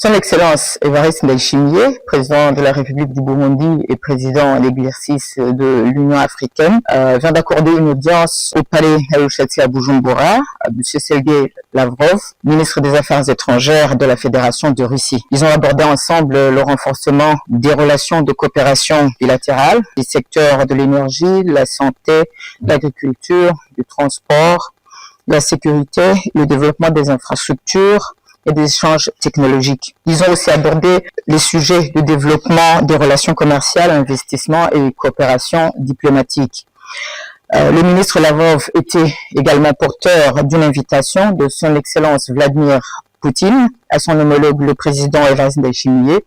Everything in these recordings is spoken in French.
Son Excellence Évariste Ndayishimiye, président de la République du Burundi et président en exercice de l'Union africaine, vient d'accorder une audience au palais Haïti à Bujumbura à M. Sergei Lavrov, ministre des Affaires étrangères de la Fédération de Russie. Ils ont abordé ensemble le renforcement des relations de coopération bilatérale, des secteurs de l'énergie, de la santé, de l'agriculture, du transport, de la sécurité, le développement des infrastructures, et des échanges technologiques. Ils ont aussi abordé les sujets de développement des relations commerciales, investissement et coopération diplomatique. Le ministre Lavrov était également porteur d'une invitation de son Excellence Vladimir Poutine à son homologue le président Évariste Ndayishimiye,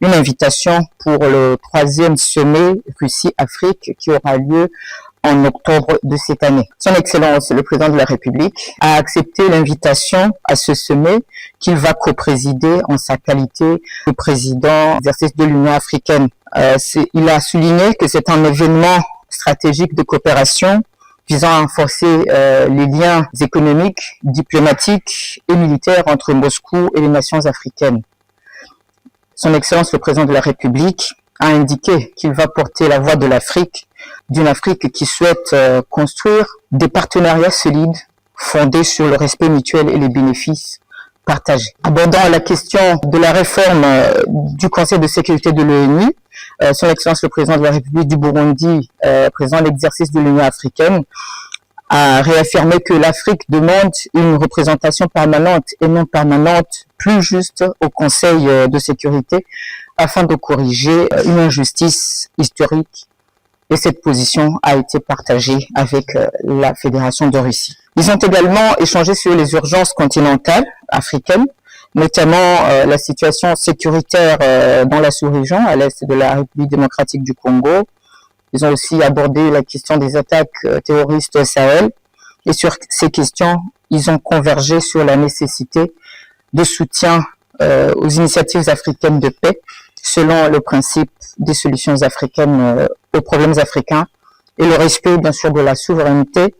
une invitation pour le 3e sommet Russie-Afrique qui aura lieu en octobre de cette année. Son Excellence, le président de la République, a accepté l'invitation à ce sommet qu'il va co-présider en sa qualité de président exercice de l'Union africaine. Il a souligné que c'est un événement stratégique de coopération visant à renforcer les liens économiques, diplomatiques et militaires entre Moscou et les nations africaines. Son Excellence, le président de la République, a indiqué qu'il va porter la voix de l'Afrique, d'une Afrique qui souhaite construire des partenariats solides fondés sur le respect mutuel et les bénéfices partagés. Abordant la question de la réforme du Conseil de sécurité de l'ONU, son Excellence le président de la République du Burundi, président de l'exercice de l'Union africaine, a réaffirmé que l'Afrique demande une représentation permanente et non permanente plus juste au Conseil de sécurité afin de corriger une injustice historique. Et cette position a été partagée avec la Fédération de Russie. Ils ont également échangé sur les urgences continentales africaines, notamment la situation sécuritaire dans la sous-région, à l'est de la République démocratique du Congo. Ils ont aussi abordé la question des attaques terroristes au Sahel. Et sur ces questions, ils ont convergé sur la nécessité de soutien aux initiatives africaines de paix, selon le principe des solutions africaines aux problèmes africains et le respect bien sûr de la souveraineté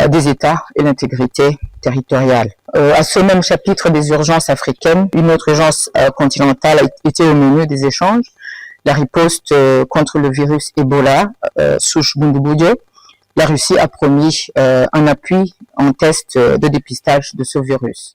des États et l'intégrité territoriale. À ce même chapitre des urgences africaines, une autre urgence continentale était au menu des échanges, la riposte contre le virus Ebola, souche Bundibugyo. La Russie a promis un appui en test de dépistage de ce virus.